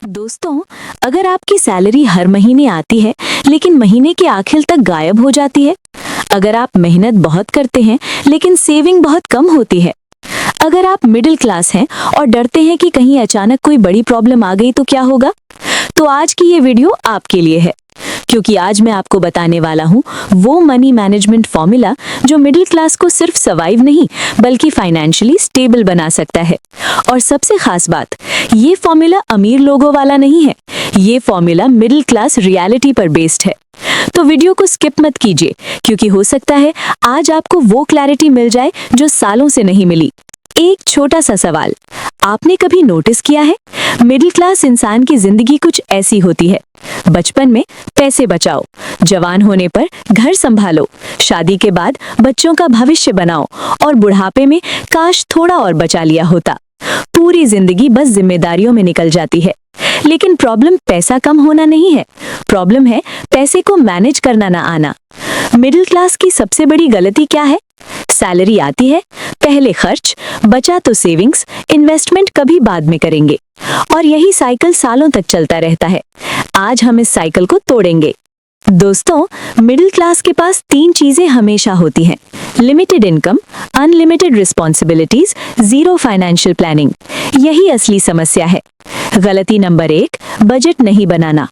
दोस्तों, अगर आपकी सैलरी हर महीने आती है लेकिन महीने के आखिर तक गायब हो जाती है, अगर आप मेहनत बहुत करते हैं लेकिन सेविंग बहुत कम होती है, अगर आप मिडिल क्लास हैं और डरते हैं कि कहीं अचानक कोई बड़ी प्रॉब्लम आ गई तो क्या होगा, तो आज की ये वीडियो आपके लिए है। क्योंकि आज मैं आपको बताने वाला हूँ वो मनी मैनेजमेंट फॉर्मूला जो मिडिल क्लास को सिर्फ सर्वाइव नहीं बल्कि फाइनेंशियली स्टेबल बना सकता है। और सबसे खास बात, ये फॉर्मूला अमीर लोगों वाला नहीं है, ये फॉर्मूला मिडिल क्लास रियलिटी पर बेस्ड है। तो वीडियो को स्किप मत कीजिए, क्योंकि हो सकता है आज आपको वो क्लैरिटी मिल जाए जो सालों से नहीं मिली। एक छोटा सा सवाल, आपने कभी नोटिस किया है मिडिल क्लास इंसान की जिंदगी कुछ ऐसी होती है। बचपन में पैसे बचाओ, जवान होने पर घर संभालो, शादी के बाद बच्चों का भविष्य बनाओ और बुढ़ापे में काश थोड़ा और बचा लिया होता। पूरी जिंदगी बस जिम्मेदारियों में निकल जाती है। लेकिन प्रॉब्लम पैसा कम होना नहीं है, प्रॉब्लम है पैसे को मैनेज करना ना आना। मिडिल क्लास की सबसे बड़ी गलती क्या है? सैलरी आती है, पहले खर्च, बचा तो सेविंग्स, इन्वेस्टमेंट कभी बाद में करेंगे, और यही साइकिल सालों तक चलता रहता है। आज हम इस साइकिल को तोड़ेंगे। दोस्तों, मिडिल क्लास के पास तीन चीजें हमेशा होती हैं: limited income, unlimited responsibilities, zero financial planning. यही असली समस्या है। गलती नंबर 1, बजट नहीं बनाना।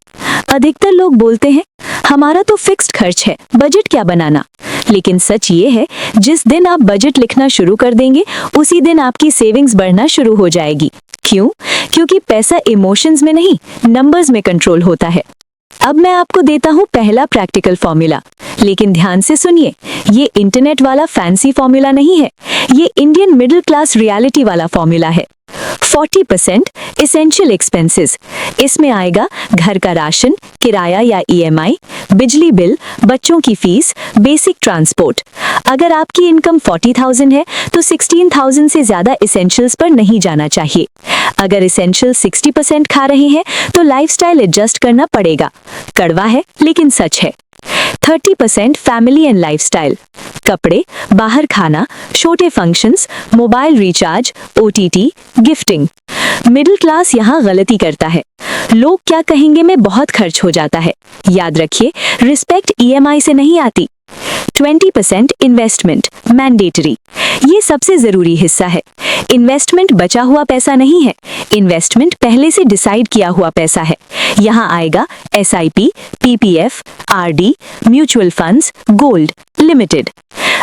अधिकतर लोग बोलते हैं हमारा तो फिक्स्ड खर्च है, बजट क्या बनाना। लेकिन सच ये है, जिस दिन आप बजट लिखना शुरू कर देंगे उसी दिन आपकी सेविंग्स बढ़ना शुरू हो जाएगी। क्यों? क्योंकि पैसा इमोशंस में नहीं, नंबर्स में कंट्रोल होता है। अब मैं आपको देता हूँ पहला प्रैक्टिकल फॉर्मूला, लेकिन ध्यान से सुनिए, ये इंटरनेट वाला फैंसी फॉर्मूला नहीं है, ये इंडियन मिडिल क्लास रियलिटी वाला फॉर्मूला है। 40% एसेंशियल एक्सपेंसेस। इसमें आएगा घर का राशन, किराया या ईएमआई, बिजली बिल, बच्चों की फीस, बेसिक ट्रांसपोर्ट। अगर आपकी इनकम 40,000 है तो 16,000 से ज्यादा एसेंशियल्स पर नहीं जाना चाहिए। अगर एसेंशियल 60% खा रहे हैं तो लाइफस्टाइल एडजस्ट करना पड़ेगा। कड़वा है लेकिन सच है। 30% फैमिली एंड लाइफस्टाइल। कपड़े, बाहर खाना, छोटे functions, mobile recharge, OTT, gifting. Middle class यहाँ गलती करता है। लोग क्या कहेंगे में बहुत खर्च हो जाता है। याद रखिए, रिस्पेक्ट ईएमआई से नहीं आती। 20% इन्वेस्टमेंट, मैंडेटरी। ये सबसे जरूरी हिस्सा है। इन्वेस्टमेंट बचा हुआ पैसा नहीं है, इन्वेस्टमेंट पहले से डिसाइड किया हुआ पैसा है। यहाँ आएगा SIP, PPF, RD, mutual funds, gold, limited.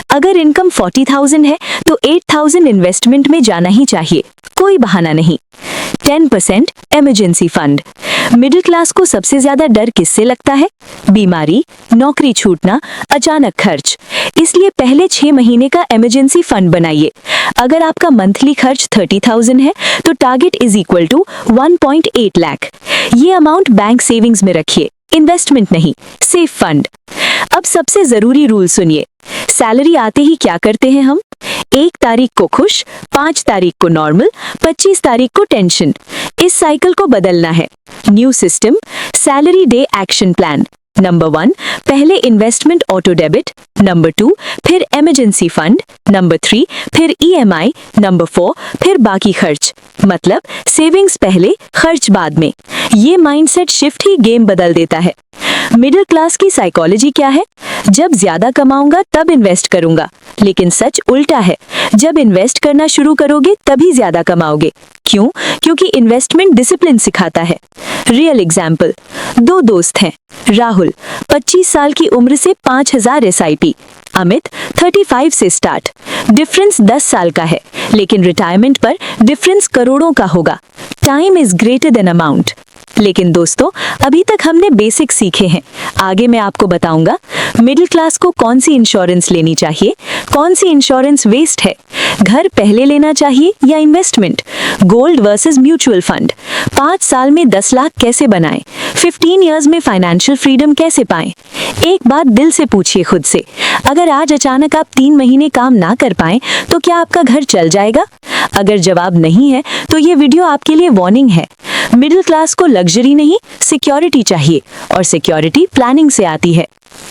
अगर इनकम 40,000 है तो 8,000 इन्वेस्टमेंट में जाना ही चाहिए, कोई बहाना नहीं। 10% इमरजेंसी फंड। मिडिल क्लास को सबसे ज्यादा डर किससे लगता है? बीमारी, नौकरी छूटना, अचानक खर्च। इसलिए पहले 6 महीने का इमरजेंसी फंड बनाइए। अगर आपका मंथली खर्च 30,000 है तो target is equal to 1.8 lakh. ये अमाउंट बैंक सेविंग्स में रखिए, इन्वेस्टमेंट नहीं, सेफ फंड। अब सबसे जरूरी रूल सुनिए। सैलरी आते ही क्या करते हैं हम? 1 तारीख को खुश, 5 तारीख को नॉर्मल, 25 तारीख को टेंशन। इस साइकिल को बदलना है। New system, salary day action plan. Number 1, पहले इन्वेस्टमेंट ऑटो डेबिट। नंबर 2, फिर इमरजेंसी फंड। नंबर 3, फिर ईएमआई। नंबर 4, फिर बाकी खर्च। मतलब सेविंग्स पहले, खर्च बाद में। ये माइंडसेट शिफ्ट ही गेम बदल देता है। मिडिल क्लास की साइकोलॉजी क्या है? जब ज्यादा कमाऊंगा तब इन्वेस्ट करूंगा। लेकिन सच उल्टा है, जब इन्वेस्ट करना शुरू करोगे तभी ज्यादा कमाओगे। क्यों? क्योंकि इन्वेस्टमेंट डिसिप्लिन सिखाता है। रियल एग्जाम्पल, 2 दोस्त हैं। राहुल 25 साल की उम्र से 5,000 एसआईपी, अमित 35 से स्टार्ट। डिफरेंस 10 साल का है, लेकिन रिटायरमेंट पर डिफरेंस करोड़ों का होगा। Time is greater than amount. लेकिन दोस्तों, अभी तक हमने बेसिक सीखे हैं। आगे मैं आपको बताऊंगा मिडिल क्लास को कौन सी इंश्योरेंस लेनी चाहिए, कौन सी इंश्योरेंस वेस्ट है, घर पहले लेना चाहिए या investment, gold versus mutual fund, 5 साल में 10 लाख कैसे बनाएं, 15 इयर्स में फाइनेंशियल फ्रीडम कैसे पाएं। एक बात दिल से पूछिए खुद से, अगर आज अचानक आप 3 महीने काम ना कर पाएं तो क्या आपका घर चल जाएगा? अगर जवाब नहीं है तो ये वीडियो आपके लिए वार्निंग है। मिडिल क्लास को लग्जरी नहीं, सिक्योरिटी चाहिए, और सिक्योरिटी प्लानिंग से आती है।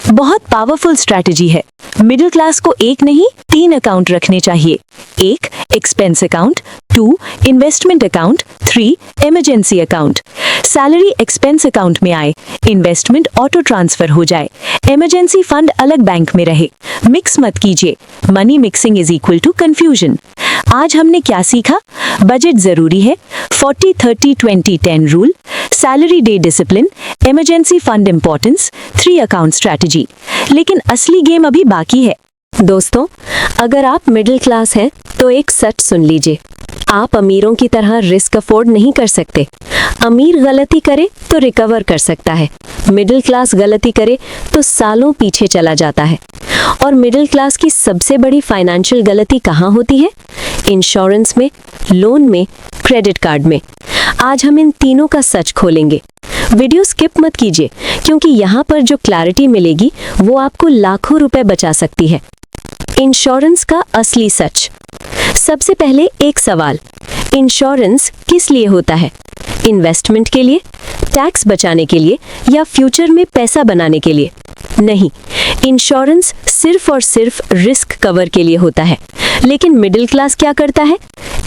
बहुत पावरफुल स्ट्रैटेजी है। मिडिल क्लास को एक नहीं 3 अकाउंट रखने चाहिए। 1 expense account, 2 investment account, 3 emergency account. Salary expense account में आए, इन्वेस्टमेंट ऑटो ट्रांसफर हो जाए, इमरजेंसी फंड अलग बैंक में रहे। मिक्स मत कीजिए, money mixing is equal to confusion. आज हमने क्या सीखा? बजट जरूरी है, 40-30-20-10 rule, salary day discipline, emergency fund importance, 3 account strategy. लेकिन असली गेम अभी बाकी है। दोस्तों, अगर आप मिडिल क्लास हैं तो एक सच सुन लीजिए, आप अमीरों की तरह रिस्क अफोर्ड नहीं कर सकते। अमीर गलती करे तो रिकवर कर सकता है, मिडिल क्लास गलती करे तो सालों पीछे चला जाता है। और मिडिल क्लास की सबसे बड़ी फाइनेंशियल गलती कहाँ होती है? इंश्योरेंस में, लोन में, क्रेडिट कार्ड में। आज हम इन तीनों का सच खोलेंगे। वीडियो स्किप मत कीजिए, क्योंकि यहाँ पर जो क्लैरिटी मिलेगी वो आपको लाखों रुपए बचा सकती है। इंश्योरेंस का असली सच। सबसे पहले एक सवाल, इंश्योरेंस किस लिए होता है? इन्वेस्टमेंट के लिए, टैक्स बचाने के लिए, या फ्यूचर में पैसा बनाने के लिए? नहीं, इंश्योरेंस सिर्फ और सिर्फ रिस्क कवर के लिए होता है। लेकिन मिडिल क्लास क्या करता है?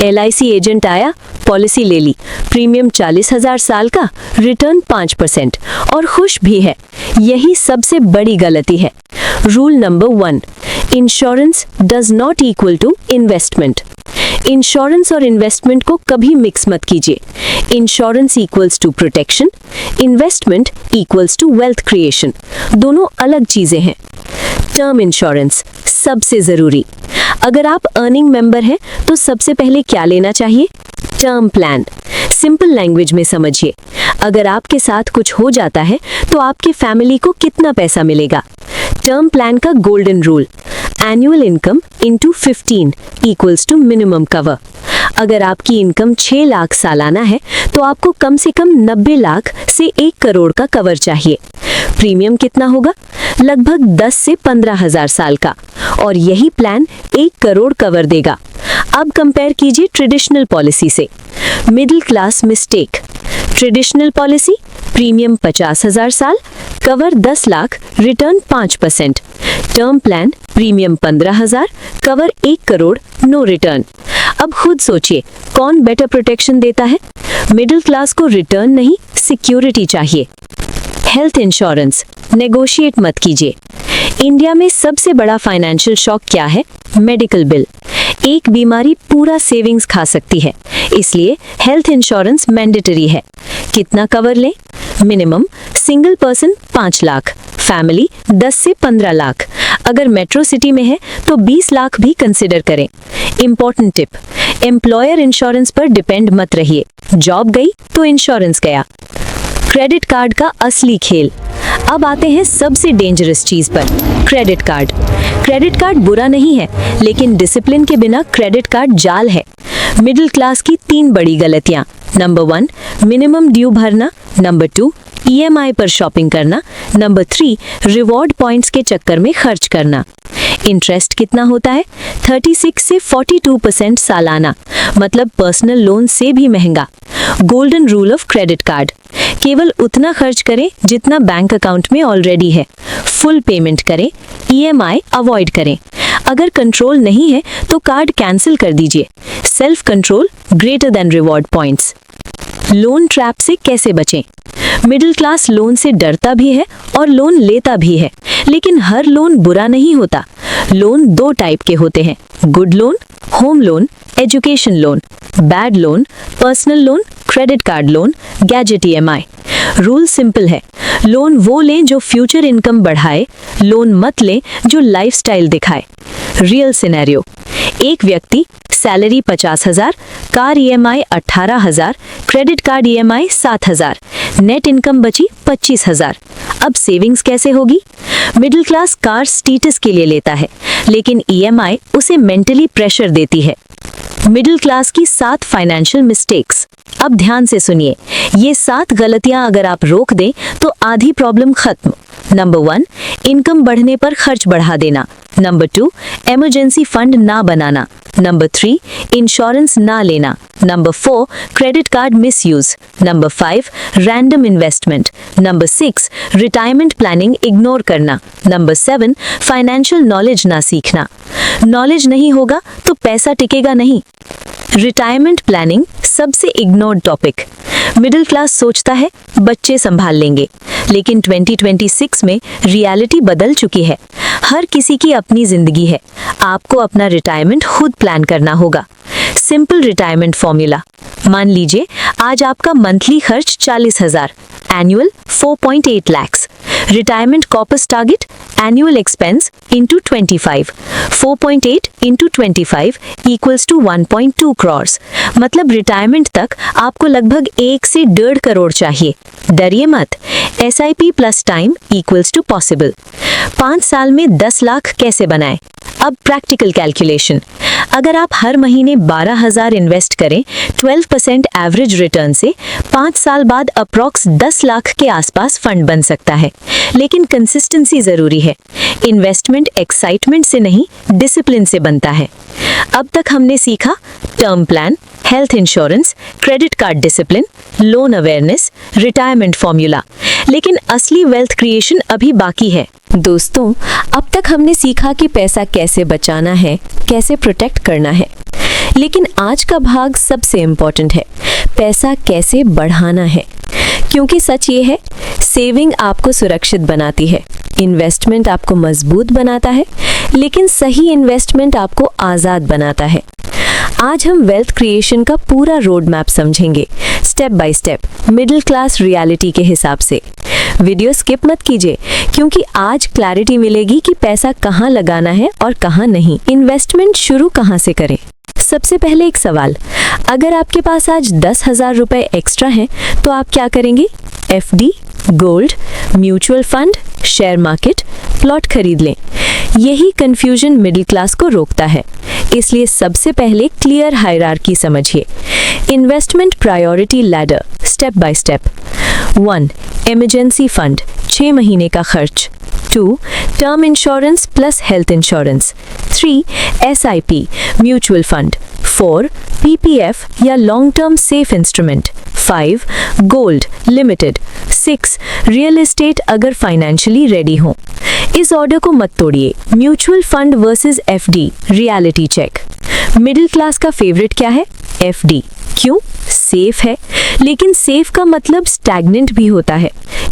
LIC एजेंट आया, पॉलिसी ले ली, प्रीमियम 40,000 साल का, रिटर्न 5% और खुश भी है। यही सबसे बड़ी गलती है। Rule number 1, insurance does not equal to investment. Insurance और इन्वेस्टमेंट को कभी मिक्स मत कीजिए। Insurance equals to protection, investment equals to wealth creation. दोनों अलग चीजें हैं। टर्म इंश्योरेंस सबसे जरूरी। अगर आप अर्निंग मेंबर हैं तो सबसे पहले क्या लेना चाहिए? Term plan. सिंपल लैंग्वेज में समझिए, अगर आपके साथ कुछ हो जाता है तो आपकी फैमिली को कितना पैसा मिलेगा? टर्म प्लान का golden rule, annual income into 15 equals to minimum cover. अगर आपकी इनकम 6 लाख सालाना है तो आपको कम से कम 90 लाख से 1 करोड़ का कवर चाहिए। प्रीमियम कितना होगा? लगभग 10 से 15,000 साल का, और यही प्लान 1 करोड़ कवर देगा। अब कंपेयर कीजिए ट्रेडिशनल पॉलिसी से। Middle class mistake. Traditional policy, premium 50,000 साल, cover 10 lakh, return 5%। Term plan, premium 15,000, cover 1 crore, no return. अब खुद सोचिए, कौन बेटर प्रोटेक्शन देता है? मिडिल क्लास को रिटर्न नहीं, सिक्योरिटी चाहिए। हेल्थ इंश्योरेंस नेगोशिएट मत कीजिए। इंडिया में सबसे बड़ा फाइनेंशियल शॉक क्या है? Medical bill. एक बीमारी पूरा सेविंग्स खा सकती है, इसलिए हेल्थ इंश्योरेंस मैंडेटरी है। कितना कवर लें? Minimum single person 5 lakh, family 10 से 15 लाख। अगर मेट्रो सिटी में है तो 20 लाख भी कंसिडर करें। इंपॉर्टेंट टिप, एम्प्लॉयर इंश्योरेंस पर डिपेंड मत रहिए। जॉब गई तो इंश्योरेंस गया। क्रेडिट कार्ड का असली खेल। अब आते हैं सबसे डेंजरस चीज पर, क्रेडिट कार्ड। क्रेडिट कार्ड बुरा नहीं है, लेकिन डिसिप्लिन के बिना क्रेडिट कार्ड जाल है। मिडिल क्लास की 3 बड़ी गलतियां। नंबर 1, मिनिमम ड्यू भरना। नंबर 2, EMI पर शॉपिंग करना। नंबर 3, रिवॉर्ड पॉइंट्स के चक्कर में खर्च करना। इंटरेस्ट कितना होता है? 36 से 42% सालाना, मतलब पर्सनल लोन से भी महंगा। Golden rule of credit card, केवल उतना खर्च करें जितना बैंक अकाउंट में ऑलरेडी है। फुल पेमेंट करें, EMI अवॉइड करें। अगर कंट्रोल नहीं है तो कार्ड कैंसिल कर दीजिए। Self control greater than reward points. Loan trap से कैसे बचें? मिडिल क्लास लोन से डरता भी है और लोन लेता भी है, लेकिन हर लोन बुरा नहीं होता। लोन 2 टाइप के होते हैं, good loan, home loan, education loan. Bad loan, personal loan, credit card loan, gadget EMI। Rule simple है, लोन वो लें जो फ्यूचर इनकम बढ़ाए, लोन मत लें जो लाइफस्टाइल दिखाए। रियल सिनेरियो, एक व्यक्ति, salary 50,000, car EMI 18,000, credit card EMI 7,000, net income बची 25,000। अब सेविंग्स कैसे होगी? मिडिल क्लास कार स्टेटस के लिए लेता है, लेकिन EMI उसे मेंटली प्रेशर देती है। मिडिल क्लास की 7 फाइनेंशियल मिस्टेक्स। अब ध्यान से सुनिए, ये 7 गलतियां अगर आप रोक दें तो आधी प्रॉब्लम खत्म। नंबर 1, इनकम बढ़ने पर खर्च बढ़ा देना। नंबर 2, इमरजेंसी फंड ना बनाना। नंबर 3, इंश्योरेंस ना लेना। Number 4, credit card misuse. Number 5, random investment. Number 6, retirement planning ignore करना। नंबर 7, फाइनेंशियल नॉलेज ना सीखना। नॉलेज नहीं होगा तो पैसा टिकेगा नहीं। रिटायरमेंट प्लानिंग सबसे इग्नोर्ड टॉपिक। मिडिल क्लास सोचता है बच्चे संभाल लेंगे, लेकिन 2026 में रियलिटी बदल चुकी है। हर किसी की अपनी जिंदगी है। आपको अपना रिटायरमेंट खुद प्लान करना होगा। Simple retirement formula. मान लीजिए आज आपका मंथली खर्च 40,000, annual 4.8 lakhs। Retirement corpus target, annual expense into 25। 4.8 into 25 equals to 1.2 crores। मतलब रिटायरमेंट तक आपको लगभग 1 से 1.5 करोड़ चाहिए। डरिए मत, SIP plus time equals to possible. 5 साल में 10 लाख कैसे बनाएं? अब प्रैक्टिकल कैलकुलेशन। अगर आप हर महीने 12,000 इन्वेस्ट करें 12% एवरेज रिटर्न से, 5 साल बाद अप्रॉक्स 10 लाख के आसपास फंड बन सकता है। लेकिन कंसिस्टेंसी जरूरी है। इन्वेस्टमेंट एक्साइटमेंट से नहीं, डिसिप्लिन से बनता है। अब तक हमने सीखा term plan, health insurance, credit card discipline, loan awareness, retirement formula. लेकिन असली वेल्थ क्रिएशन अभी बाकी है। दोस्तों, अब तक हमने सीखा कि पैसा कैसे बचाना है, कैसे प्रोटेक्ट करना है। लेकिन आज का भाग सबसे इम्पोर्टेंट है, पैसा कैसे बढ़ाना है। क्योंकि सच ये है, सेविंग आपको सुरक्षित बनाती है, इन्वेस्टमेंट आपको मजबूत बनाता है, लेकिन सही इन्वेस्टमेंट आपको आज़ाद बनाता है। आज हम वेल्थ क्रिएशन का पूरा रोड मैप समझेंगे, step by step, middle class reality के हिसाब से। वीडियो स्किप मत कीजिए, क्योंकि आज क्लैरिटी मिलेगी कि पैसा कहाँ लगाना है और कहाँ नहीं। इन्वेस्टमेंट शुरू कहाँ से करें? सबसे पहले एक सवाल, अगर आपके पास आज 10,000 रुपए एक्स्ट्रा हैं, तो आप क्या करेंगे? FD, gold, mutual fund, share market, plot खरीद लें। यही कंफ्यूजन मिडिल क्लास को रोकता है। इसलिए सबसे पहले क्लियर हायरार्की समझिए। Investment priority ladder, step by step. 1, emergency fund, 6 महीने का खर्च। 2, term insurance plus health insurance. 3, SIP, mutual fund. 4, PPF या long term safe instrument. 5, gold limited. 6, real estate अगर फाइनेंशियली रेडी हो। इस ऑर्डर को मत तोड़िए। Mutual fund versus FD, reality check. Middle class का फेवरेट क्या है? FD। क्यों? सेफ है, लेकिन सेफ का मतलब स्टैग्नेंट भी होता है।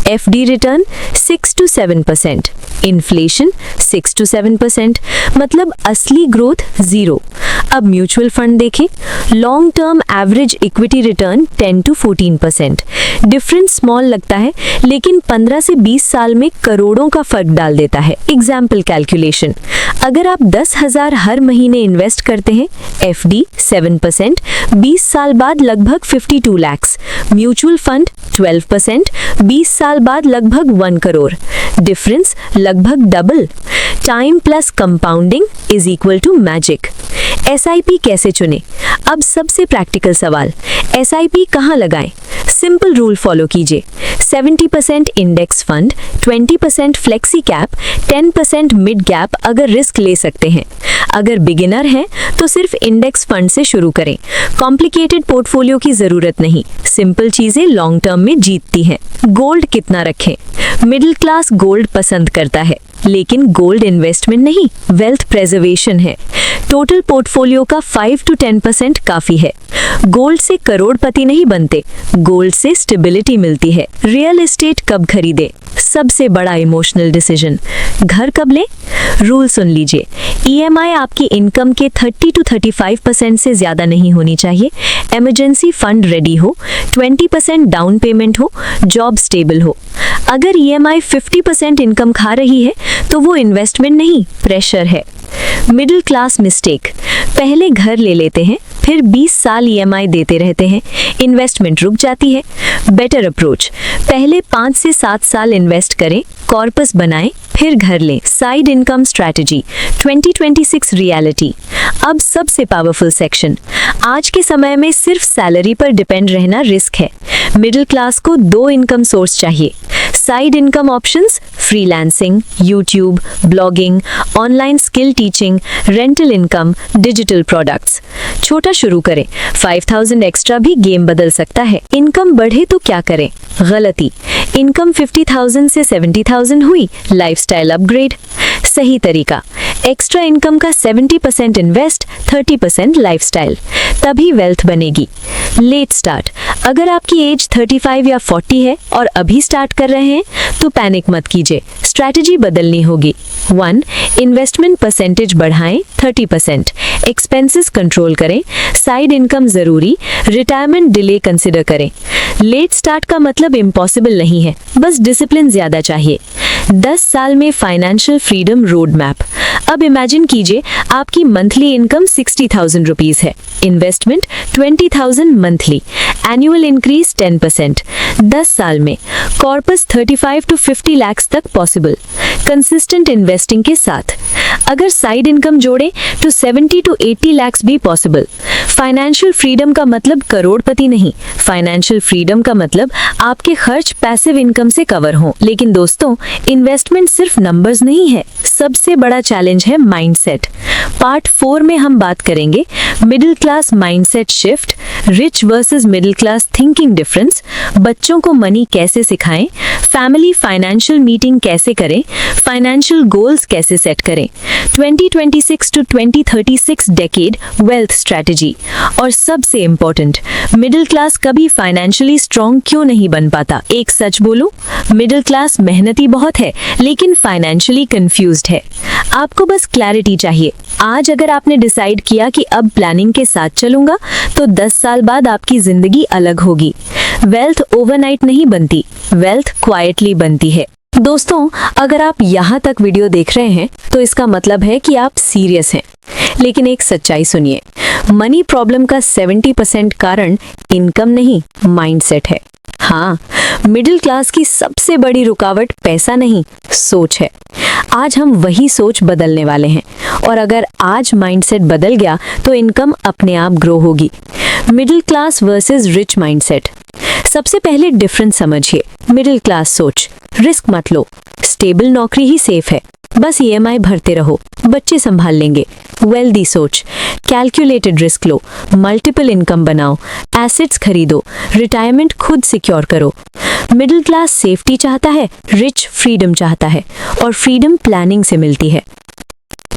FD return 6 to 7%, inflation 6 to 7%, मतलब असली ग्रोथ 0। अब म्यूचुअल फंड देखें, long term average equity return 10 to 14%। Difference small लगता है, लेकिन 15 से 20 साल में करोड़ों का फर्क डाल देता है। एग्जाम्पल कैलकुलेशन, अगर आप 10,000 हर महीने इन्वेस्ट करते हैं, FD 7%, 20 साल बाद लगभग 52 lakhs, म्यूचुअल फंड 12%, 20 साल बाद लगभग 1 करोड़। डिफरेंस लगभग double. Time plus compounding is equal to magic. SIP कैसे चुने? अब सबसे प्रैक्टिकल सवाल, SIP कहाँ लगाएं? सिंपल रूल फॉलो कीजिए। 70% index fund, 20% flexi cap, 10% mid cap अगर रिस्क ले सकते हैं। अगर बिगिनर हैं तो सिर्फ इंडेक्स फंड से शुरू करें। कॉम्प्लिकेटेड पोर्टफोलियो की जरूरत नहीं, सिंपल चीजें लॉन्ग टर्म में जीतती हैं। गोल्ड कितना रखें? मिडिल क्लास गोल्ड पसंद करता है, लेकिन गोल्ड इन्वेस्टमेंट नहीं, वेल्थ प्रेजर्वेशन है। टोटल पोर्टफोलियो का 5 to 10% काफी है। गोल्ड से करोड़पति नहीं बनते, गोल्ड से स्टेबिलिटी मिलती है। रियल एस्टेट कब खरीदे? सबसे बड़ा इमोशनल डिसीजन। घर कब लें? रूल सुन लीजिए, EMI आपकी इनकम के 30 to 35% से ज्यादा नहीं होनी चाहिए। इमरजेंसी फंड रेडी हो, 20% डाउन पेमेंट हो, जॉब स्टेबल हो। अगर EMI 50% इनकम खा रही है तो वो इन्वेस्टमेंट नहीं, प्रेशर है। मिडिल क्लास मिस्टेक, पहले घर ले लेते हैं, फिर 20 साल EMI देते रहते हैं, इन्वेस्टमेंट रुक जाती है। बेटर अप्रोच, पहले 5 से 7 साल इन्वेस्ट करें, कॉर्पस बनाएं, फिर घर लें। Side income strategy, 2026 reality. अब सबसे पावरफुल सेक्शन, आज के समय में सिर्फ सैलरी पर डिपेंड रहना रिस्क है। मिडिल क्लास को 2 इनकम सोर्स चाहिए, side income options freelancing, YouTube, blogging, online skill teaching, rental income, digital products. छोटा शुरू करें, 5000 एक्स्ट्रा भी गेम बदल सकता है। इनकम बढ़े तो क्या करें? गलती, इनकम 50,000 से 70,000 हुई, लाइफस्टाइल अपग्रेड। सही तरीका, एक्स्ट्रा इनकम का 70% इन्वेस्ट, 30% लाइफस्टाइल, तभी वेल्थ बनेगी। लेट स्टार्ट, अगर आपकी एज 35 या 40 है और अभी स्टार्ट कर रहे हैं तो पैनिक मत कीजिए, स्ट्रैटेजी बदलनी होगी। 1. इन्वेस्टमेंट परसेंटेज बढ़ाएं 30%, एक्सपेंसेस कंट्रोल करें, साइड इनकम जरूरी, रिटायरमेंट डिले कंसिडर करें। लेट स्टार्ट का मतलब इम्पॉसिबल नहीं है, बस डिसिप्लिन ज्यादा चाहिए। 10 साल में फाइनेंशियल फ्रीडम रोड मैप। अब इमेजिन कीजिए आपकी मंथली इनकम 60,000 रुपीज है, इन्वेस्टमेंट 20,000 मंथली, एनुअल इंक्रीज 10%, 10 साल में कॉर्पस 35 to 50 लाख तक पॉसिबल, कंसिस्टेंट इन्वेस्टिंग के साथ। अगर साइड इनकम जोड़े तो 70 to 80 लाख भी पॉसिबल। फाइनेंशियल फ्रीडम का मतलब करोड़पति नहीं, फाइनेंशियल फ्रीडम का मतलब आपके खर्च पैसिव इनकम से कवर हों। लेकिन दोस्तों, इन्वेस्टमेंट सिर्फ नंबर्स नहीं है, सबसे बड़ा चैलेंज है माइंडसेट। पार्ट 4 में हम बात करेंगे middle class mindset shift, rich versus middle class thinking difference, बच्चों को मनी कैसे सिखाएं, फैमिली फाइनेंशियल मीटिंग कैसे करें, फाइनेंशियल गोल्स कैसे सेट करें, 2026 to 2036 डेकेड वेल्थ स्ट्रैटेजी, और सबसे इम्पोर्टेंट, मिडिल क्लास कभी फाइनेंशियली स्ट्रॉन्ग क्यों नहीं बन पाता। एक सच बोलूं, मिडिल क्लास मेहनती बहुत है लेकिन फाइनेंशियली कंफ्यूज्ड है। आपको बस क्लैरिटी चाहिए। आज अगर आपने डिसाइड किया कि अब प्लानिंग के साथ चलूंगा तो 10 साल बाद आपकी जिंदगी अलग होगी। वेल्थ ओवरनाइट नहीं बनती, वेल्थ क्वाइटली बनती है। दोस्तों, अगर आप यहाँ तक वीडियो देख रहे हैं तो इसका मतलब है कि आप सीरियस हैं। लेकिन एक सच्चाई सुनिए, मनी प्रॉब्लम का 70% कारण इनकम नहीं, माइंडसेट है। हाँ, मिडिल क्लास की सबसे बड़ी रुकावट पैसा नहीं, सोच है। आज हम वही सोच बदलने वाले हैं, और अगर आज माइंडसेट बदल गया तो इनकम अपने आप ग्रो होगी। Middle class versus rich mindset. सबसे पहले डिफरेंस समझिए। मिडिल क्लास सोच, रिस्क मत लो, स्टेबल नौकरी ही सेफ है, बस EMI भरते रहो, बच्चे संभाल लेंगे। वेल्दी सोच, कैलकुलेटेड रिस्क लो, मल्टीपल इनकम बनाओ, एसेट्स खरीदो, रिटायरमेंट खुद सिक्योर करो। मिडिल क्लास सेफ्टी चाहता है, रिच फ्रीडम चाहता है, और फ्रीडम प्लानिंग से मिलती है।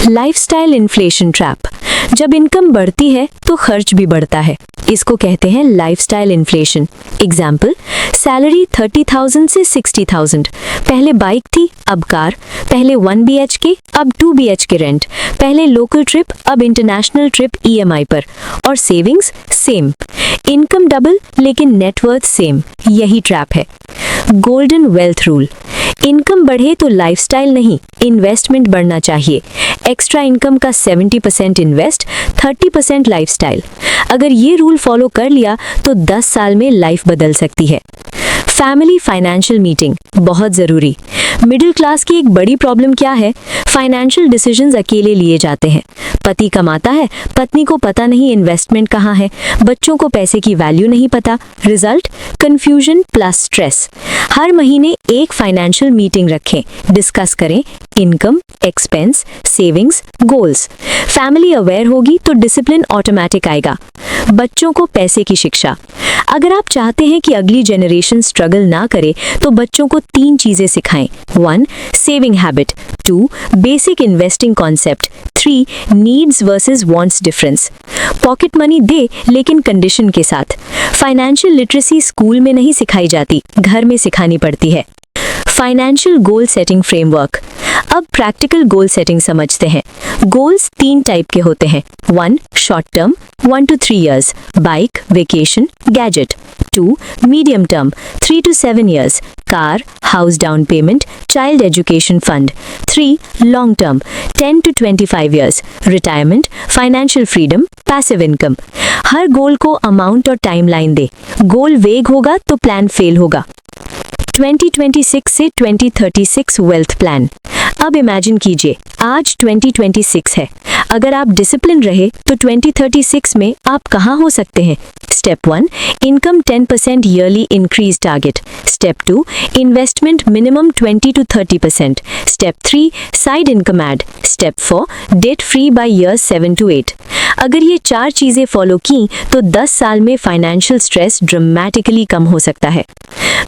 Lifestyle inflation trap. जब इनकम बढ़ती है तो खर्च भी बढ़ता है, इसको कहते हैं लाइफस्टाइल इन्फ्लेशन। एग्जाम्पल, सैलरी 30,000 से 60,000, पहले बाइक थी अब कार, पहले 1 BHK अब 2 BHK रेंट, पहले लोकल ट्रिप अब इंटरनेशनल ट्रिप EMI पर, और सेविंग्स सेम। इनकम डबल लेकिन नेटवर्थ सेम, यही ट्रैप है। गोल्डन वेल्थ रूल, इनकम बढ़े तो लाइफस्टाइल नहीं, इन्वेस्टमेंट बढ़ना चाहिए। एक्स्ट्रा इनकम का 70% इन्वेस्ट, 30% लाइफस्टाइल। अगर ये रूल फॉलो कर लिया तो 10 साल में लाइफ बदल सकती है। फैमिली फाइनेंशियल मीटिंग बहुत ज़रूरी। मिडिल क्लास की एक बड़ी प्रॉब्लम क्या है? फाइनेंशियल डिसीजंस अकेले लिए जाते हैं। पति कमाता है, पत्नी को पता नहीं इन्वेस्टमेंट कहाँ है, बच्चों को पैसे की वैल्यू नहीं पता। Result, confusion plus stress. हर महीने एक फाइनेंशियल मीटिंग रखें, डिस्कस करें income, expense, savings, goals. Family aware होगी तो डिसिप्लिन ऑटोमेटिक आएगा। बच्चों को पैसे की शिक्षा। अगर आप चाहते हैं कि अगली जनरेशन स्ट्रगल ना करे तो बच्चों को 3 चीजें सिखाएं। 1. Saving habit, 2. Basic investing concept, 3. Needs versus wants difference. Pocket money दे लेकिन कंडीशन के साथ। फाइनेंशियल लिटरेसी स्कूल में नहीं सिखाई जाती, घर में सिखानी पड़ती है। Financial goal setting framework. अब प्रैक्टिकल गोल सेटिंग समझते हैं। गोल्स 3 टाइप के होते हैं। 1. Short term 1 to 3 years, bike, vacation, gadget. 2. Medium term 3 to 7 years, car, house down payment, child education fund. 3. Long term 10 to 25 years, retirement, financial freedom, passive income. हर goal को amount और timeline दे। गोल वेग होगा तो plan fail होगा। 2026 से 2036 wealth plan. अब imagine कीजिए, आज 2026 है। अगर आप डिसिप्लिन रहे तो 2036 में आप कहाँ हो सकते हैं? Step 1, income 10% yearly increase target. Step 2, investment minimum 20 to 30%। Step 3, side income add. Step 4, debt free by year 7 to 8। अगर ये 4 चीजें फॉलो की तो 10 साल में फाइनेंशियल स्ट्रेस ड्रामेटिकली कम हो सकता है।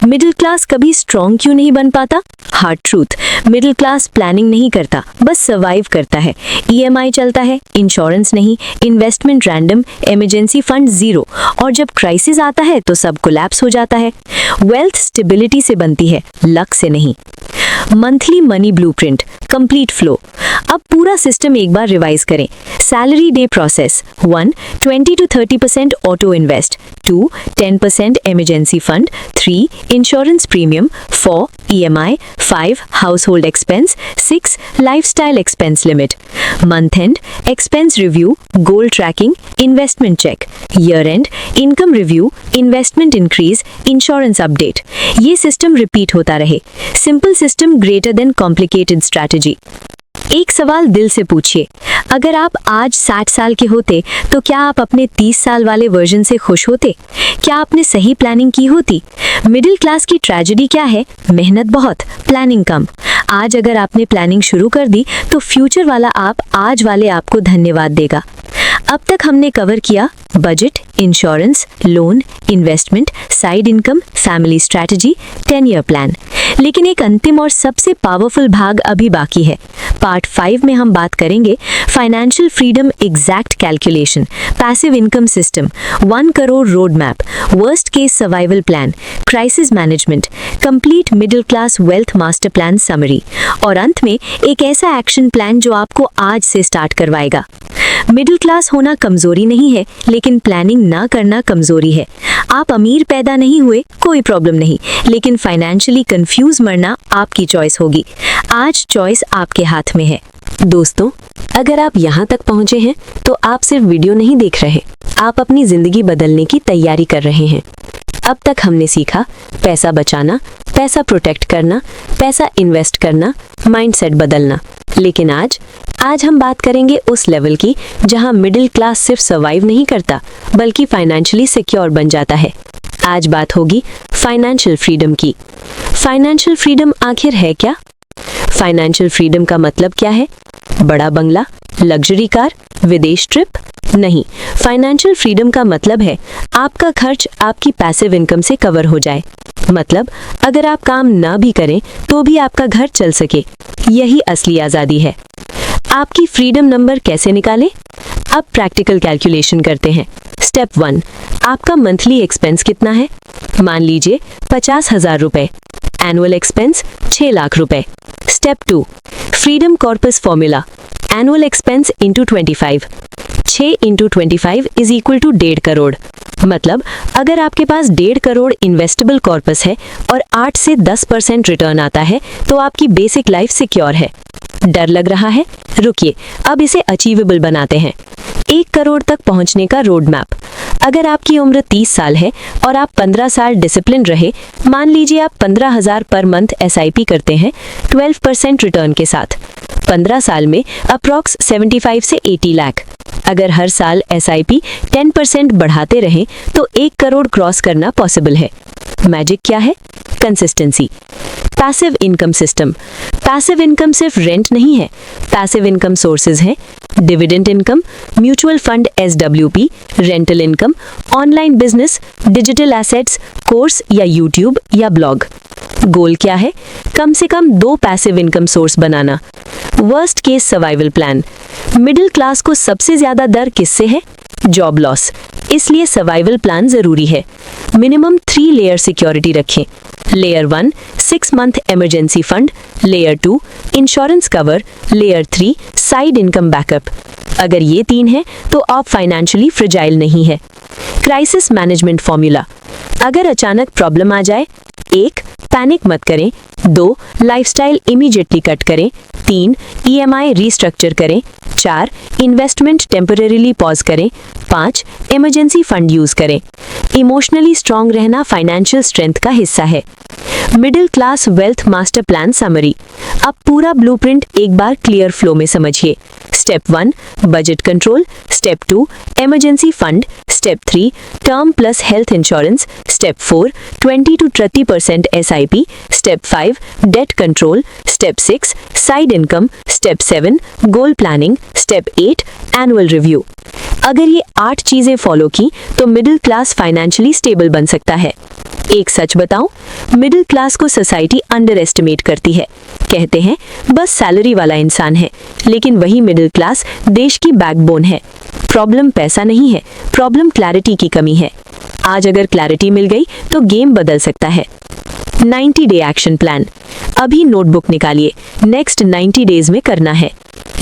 मिडिल क्लास कभी स्ट्रॉन्ग क्यों नहीं बन पाता? Hard truth, middle class planning नहीं करता, बस सर्वाइव करता है। ईएमआई चलता है, इंश्योरेंस नहीं, investment random, emergency fund zero, और जब क्राइसिस आता है तो सब कोलैप्स हो जाता है। वेल्थ स्टेबिलिटी से बनती है, लक से नहीं। Monthly money blueprint, complete flow. अब पूरा सिस्टम एक बार रिवाइज करें। Salary day process: 1, 20 to 30% auto invest. 2, 10% emergency fund. 3, insurance premium. 4, EMI। 5, household expense. 6, lifestyle expense limit. Month end, expense review, goal tracking, investment check. Year end, income review, investment increase, insurance update. ये system repeat होता रहे। Simple system greater than complicated strategy. एक सवाल दिल से पूछिए, अगर आप आज 60 साल के होते तो क्या आप अपने 30 साल वाले वर्जन से खुश होते? क्या आपने सही प्लानिंग की होती? मिडिल क्लास की ट्रेजेडी क्या है? मेहनत बहुत, प्लानिंग कम। आज अगर आपने प्लानिंग शुरू कर दी तो फ्यूचर वाला आप आज वाले आपको धन्यवाद देगा। अब तक हमने कवर किया budget, insurance, loan, investment, side income, family strategy, 10 year plan. लेकिन एक अंतिम और सबसे पावरफुल भाग अभी बाकी है। पार्ट 5 में हम बात करेंगे financial freedom exact calculation, passive income system, 1 crore road map, worst case survival plan, crisis management, complete middle class wealth master plan summary, और अंत में एक ऐसा एक्शन प्लान जो आपको आज से स्टार्ट करवाएगा। मिडिल क्लास होना कमजोरी नहीं है, लेकिन प्लानिंग ना करना कमजोरी है। आप अमीर पैदा नहीं हुए, कोई प्रॉब्लम नहीं, लेकिन फाइनेंशियली कंफ्यूज मरना आपकी चॉइस होगी। आज चॉइस आपके हाथ में है। दोस्तों, अगर आप यहाँ तक पहुँचे हैं तो आप सिर्फ वीडियो नहीं देख रहे, आप अपनी जिंदगी बदलने की तैयारी कर रहे हैं। अब तक हमने सीखा पैसा बचाना, पैसा प्रोटेक्ट करना, पैसा इन्वेस्ट करना, माइंडसेट बदलना। लेकिन आज हम बात करेंगे उस लेवल की जहां मिडिल क्लास सिर्फ सर्वाइव नहीं करता बल्कि फाइनेंशियली सिक्योर बन जाता है। आज बात होगी फाइनेंशियल फ्रीडम की। फाइनेंशियल फ्रीडम आखिर है क्या? फाइनेंशियल फ्रीडम का मतलब क्या है? बड़ा बंगला, लग्जरी कार, विदेश ट्रिप? नहीं, फाइनेंशियल फ्रीडम का मतलब है आपका खर्च आपकी पैसिव इनकम से कवर हो जाए। मतलब अगर आप काम ना भी करें तो भी आपका घर चल सके। यही असली आज़ादी है। आपकी फ्रीडम नंबर कैसे निकालें? अब प्रैक्टिकल कैलकुलेशन करते हैं। स्टेप 1, आपका मंथली एक्सपेंस कितना है? मान लीजिए 50,000 रुपए। एनुअल एक्सपेंस 6 लाख रुपए। Step 2, freedom corpus formula, annual expense into 25। 6 into 25 is equal to 1.5 crore. मतलब अगर आपके पास 1.5 करोड़ इन्वेस्टेबल कॉर्पस है और 8 से 10% रिटर्न आता है तो आपकी बेसिक लाइफ सिक्योर है। डर लग रहा है? रुकिए, अब इसे अचीवेबल बनाते हैं। 1 करोड़ तक पहुंचने का रोड मैप। अगर आपकी उम्र 30 साल है और आप 15 साल डिसिप्लिन रहे, मान लीजिए आप 15,000 पर मंथ SIP करते हैं 12% रिटर्न के साथ। 15 साल में अप्रॉक्स 75 से 80 लाख। अगर हर साल SIP 10% बढ़ाते रहें तो 1 करोड़ क्रॉस करना पॉसिबल है। मैजिक क्या है? Consistency. Passive income system. Passive income सिर्फ रेंट नहीं है। पैसिव इनकम सोर्सेज हैं dividend income, mutual fund SWP, rental income, online business, digital assets, course या यूट्यूब या ब्लॉग। गोल क्या है? कम से कम 2 पैसिव इनकम सोर्स बनाना। Worst case survival plan. Middle class को सबसे ज्यादा डर किससे है? Job loss. इसलिए सर्वाइवल प्लान जरूरी है। मिनिमम 3 लेयर सिक्योरिटी रखें। Layer 1 6 month emergency fund, layer 2 insurance cover, layer 3 side income backup. अगर ये 3 है तो आप फाइनेंशियली फ्रेजाइल नहीं है। Crisis management formula. अगर अचानक प्रॉब्लम आ जाए, 1. पैनिक मत करें। 2. लाइफस्टाइल इमीडिएटली कट करें। 3. ईएमआई रीस्ट्रक्चर करें। 4. इन्वेस्टमेंट टेम्परेरीली पॉज करें। 5. इमरजेंसी फंड यूज करें। इमोशनली स्ट्रांग रहना फाइनेंशियल स्ट्रेंथ का हिस्सा है। Middle class wealth master plan summary. अब पूरा ब्लूप्रिंट एक बार क्लियर फ्लो में समझिए। Step 1 budget control. Step 2 emergency fund. Step 3 term plus health insurance. Step 4 20 to 30% SIP। Step 5 debt control. Step 6 side income. Step 7 goal planning. Step 8 annual review. अगर ये 8 चीजें follow की तो मिडिल क्लास फाइनेंशियली स्टेबल बन सकता है। एक सच बताऊं, मिडिल क्लास को सोसाइटी अंडर एस्टिमेट करती है। कहते हैं बस सैलरी वाला इंसान है, लेकिन वही मिडिल क्लास देश की बैकबोन है। प्रॉब्लम पैसा नहीं है, प्रॉब्लम क्लैरिटी की कमी है। आज अगर क्लैरिटी मिल गई तो गेम बदल सकता है। 90 डे एक्शन प्लान। अभी नोटबुक निकालिए, नेक्स्ट 90 डेज में करना है।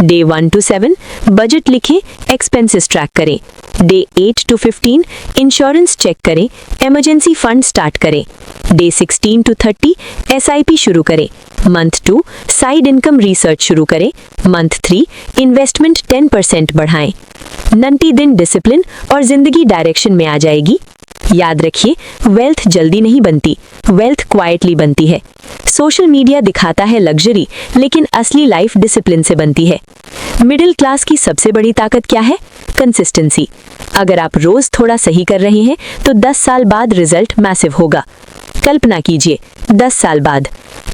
डे 1 to 7 बजट लिखें, एक्सपेंसेस ट्रैक करें। डे 8 to 15 इंश्योरेंस चेक करें, इमरजेंसी फंड स्टार्ट करें। डे 16 to 30 SIP शुरू करें। मंथ 2 साइड इनकम रिसर्च शुरू करें। मंथ 3 इन्वेस्टमेंट 10% बढ़ाएं। 90 दिन डिसिप्लिन और जिंदगी डायरेक्शन में आ जाएगी। याद रखिए, वेल्थ जल्दी नहीं बनती, वेल्थ क्वाइटली बनती है। सोशल मीडिया दिखाता है लग्जरी, लेकिन असली लाइफ डिसिप्लिन से बनती है। मिडिल क्लास की सबसे बड़ी ताकत क्या है? कंसिस्टेंसी। अगर आप रोज थोड़ा सही कर रहे हैं तो 10 साल बाद रिजल्ट मैसिव होगा। कल्पना कीजिए, 10 साल बाद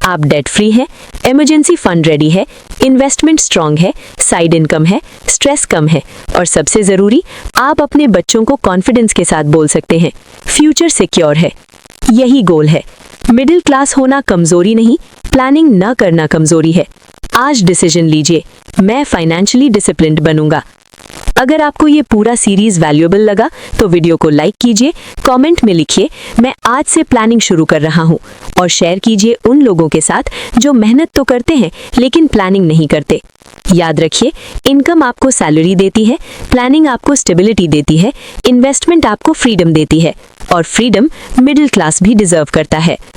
आप डेट फ्री हैं, इमरजेंसी फंड रेडी है, इन्वेस्टमेंट स्ट्रांग है, साइड इनकम है, स्ट्रेस कम है और सबसे जरूरी, आप अपने बच्चों को कॉन्फिडेंस के साथ बोल सकते हैं फ्यूचर सिक्योर है। यही गोल है। मिडिल क्लास होना कमजोरी नहीं, प्लानिंग न करना कमजोरी है। आज डिसीजन लीजिए, मैं फाइनेंशियली डिसिप्लिन्ड बनूंगा। अगर आपको ये पूरा सीरीज वैल्यूएबल लगा तो वीडियो को लाइक कीजिए, कमेंट में लिखिए मैं आज से प्लानिंग शुरू कर रहा हूँ, और शेयर कीजिए उन लोगों के साथ जो मेहनत तो करते हैं लेकिन प्लानिंग नहीं करते। याद रखिए, इनकम आपको सैलरी देती है, प्लानिंग आपको स्टेबिलिटी देती है, इन्वेस्टमेंट आपको फ्रीडम देती है, और फ्रीडम मिडिल क्लास भी डिजर्व करता है।